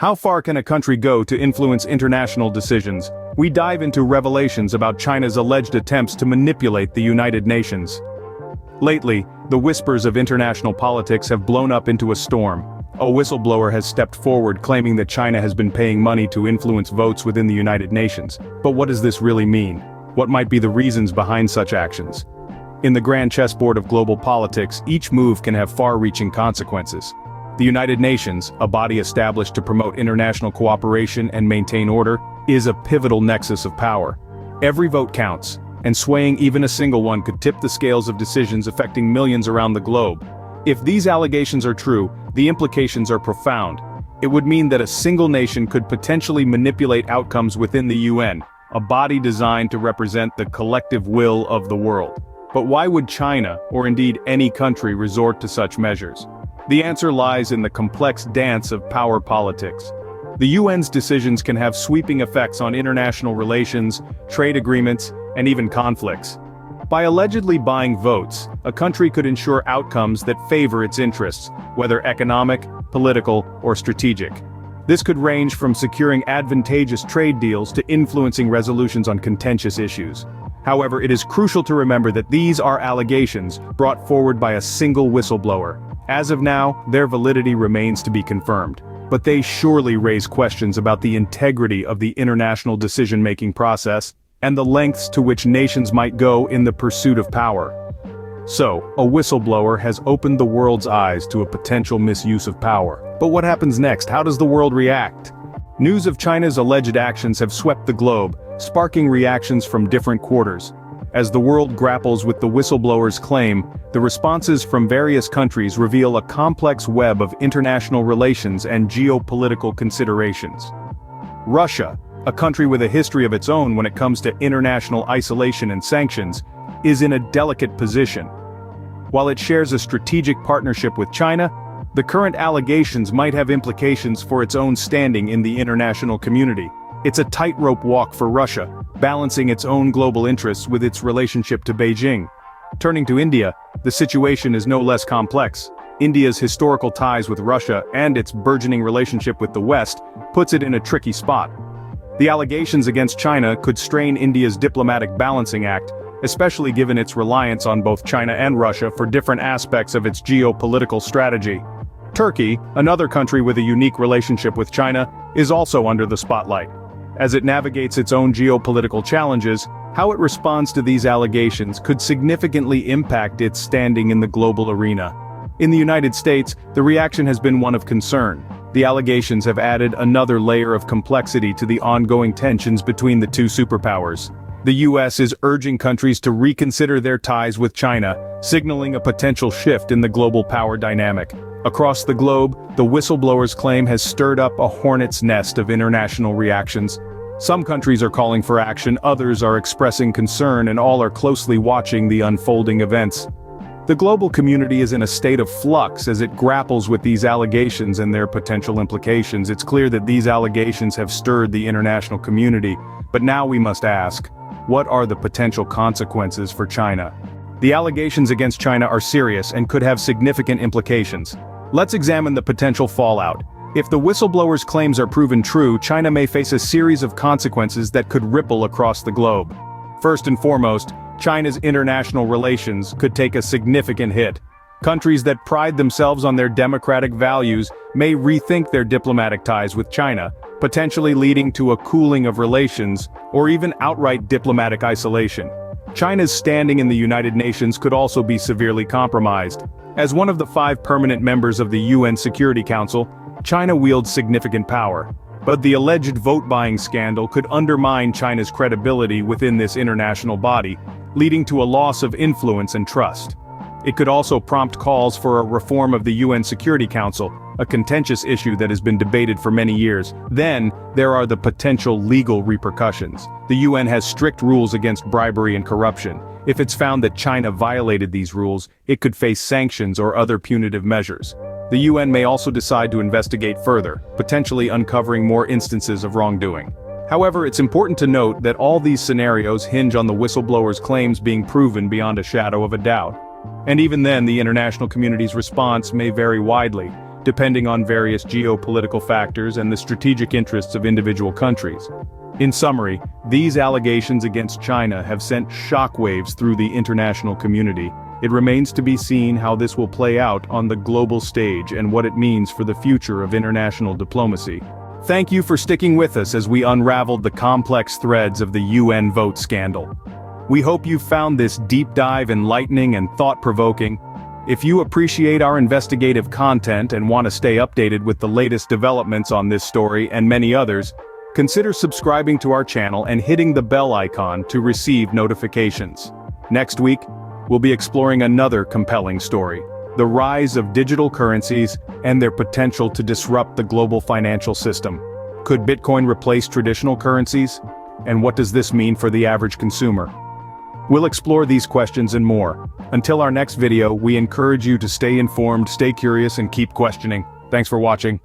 How far can a country go to influence international decisions? We dive into revelations about China's alleged attempts to manipulate the United Nations. Lately, the whispers of international politics have blown up into a storm. A whistleblower has stepped forward claiming that China has been paying money to influence votes within the United Nations. But what does this really mean? What might be the reasons behind such actions? In the grand chessboard of global politics, each move can have far-reaching consequences. The United Nations, a body established to promote international cooperation and maintain order, is a pivotal nexus of power. Every vote counts, and swaying even a single one could tip the scales of decisions affecting millions around the globe. If these allegations are true, the implications are profound. It would mean that a single nation could potentially manipulate outcomes within the UN, a body designed to represent the collective will of the world. But why would China, or indeed any country, resort to such measures? The answer lies in the complex dance of power politics. The UN's decisions can have sweeping effects on international relations, trade agreements, and even conflicts. By allegedly buying votes, a country could ensure outcomes that favor its interests, whether economic, political, or strategic. This could range from securing advantageous trade deals to influencing resolutions on contentious issues. However, it is crucial to remember that these are allegations brought forward by a single whistleblower. As of now, their validity remains to be confirmed. But they surely raise questions about the integrity of the international decision-making process and the lengths to which nations might go in the pursuit of power. So, a whistleblower has opened the world's eyes to a potential misuse of power. But what happens next? How does the world react? News of China's alleged actions have swept the globe, sparking reactions from different quarters. As the world grapples with the whistleblower's claim, the responses from various countries reveal a complex web of international relations and geopolitical considerations. Russia, a country with a history of its own when it comes to international isolation and sanctions, is in a delicate position. While it shares a strategic partnership with China, the current allegations might have implications for its own standing in the international community. It's a tightrope walk for Russia, balancing its own global interests with its relationship to Beijing. Turning to India, the situation is no less complex. India's historical ties with Russia and its burgeoning relationship with the West puts it in a tricky spot. The allegations against China could strain India's diplomatic balancing act, especially given its reliance on both China and Russia for different aspects of its geopolitical strategy. Turkey, another country with a unique relationship with China, is also under the spotlight. As it navigates its own geopolitical challenges, how it responds to these allegations could significantly impact its standing in the global arena. In the United States, the reaction has been one of concern. The allegations have added another layer of complexity to the ongoing tensions between the two superpowers. The US is urging countries to reconsider their ties with China, signaling a potential shift in the global power dynamic. Across the globe, the whistleblower's claim has stirred up a hornet's nest of international reactions. Some countries are calling for action, others are expressing concern, and all are closely watching the unfolding events. The global community is in a state of flux as it grapples with these allegations and their potential implications. It's clear that these allegations have stirred the international community, but now we must ask, what are the potential consequences for China? The allegations against China are serious and could have significant implications. Let's examine the potential fallout. If the whistleblower's claims are proven true, China may face a series of consequences that could ripple across the globe. First and foremost, China's international relations could take a significant hit. Countries that pride themselves on their democratic values may rethink their diplomatic ties with China, potentially leading to a cooling of relations, or even outright diplomatic isolation. China's standing in the United Nations could also be severely compromised. As one of the 5 permanent members of the UN Security Council, China wields significant power. But the alleged vote-buying scandal could undermine China's credibility within this international body, leading to a loss of influence and trust. It could also prompt calls for a reform of the UN Security Council, a contentious issue that has been debated for many years. Then, there are the potential legal repercussions. The UN has strict rules against bribery and corruption. If it's found that China violated these rules, it could face sanctions or other punitive measures. The UN may also decide to investigate further, potentially uncovering more instances of wrongdoing. However, it's important to note that all these scenarios hinge on the whistleblower's claims being proven beyond a shadow of a doubt. And even then, the international community's response may vary widely. depending on various geopolitical factors and the strategic interests of individual countries. In summary, these allegations against China have sent shockwaves through the international community. It remains to be seen how this will play out on the global stage and what it means for the future of international diplomacy. Thank you for sticking with us as we unraveled the complex threads of the UN vote scandal. We hope you found this deep dive enlightening and thought-provoking. If you appreciate our investigative content and want to stay updated with the latest developments on this story and many others, consider subscribing to our channel and hitting the bell icon to receive notifications. Next week, we'll be exploring another compelling story: the rise of digital currencies and their potential to disrupt the global financial system. Could Bitcoin replace traditional currencies? And what does this mean for the average consumer? We'll explore these questions and more. Until our next video, we encourage you to stay informed, stay curious, and keep questioning. Thanks for watching.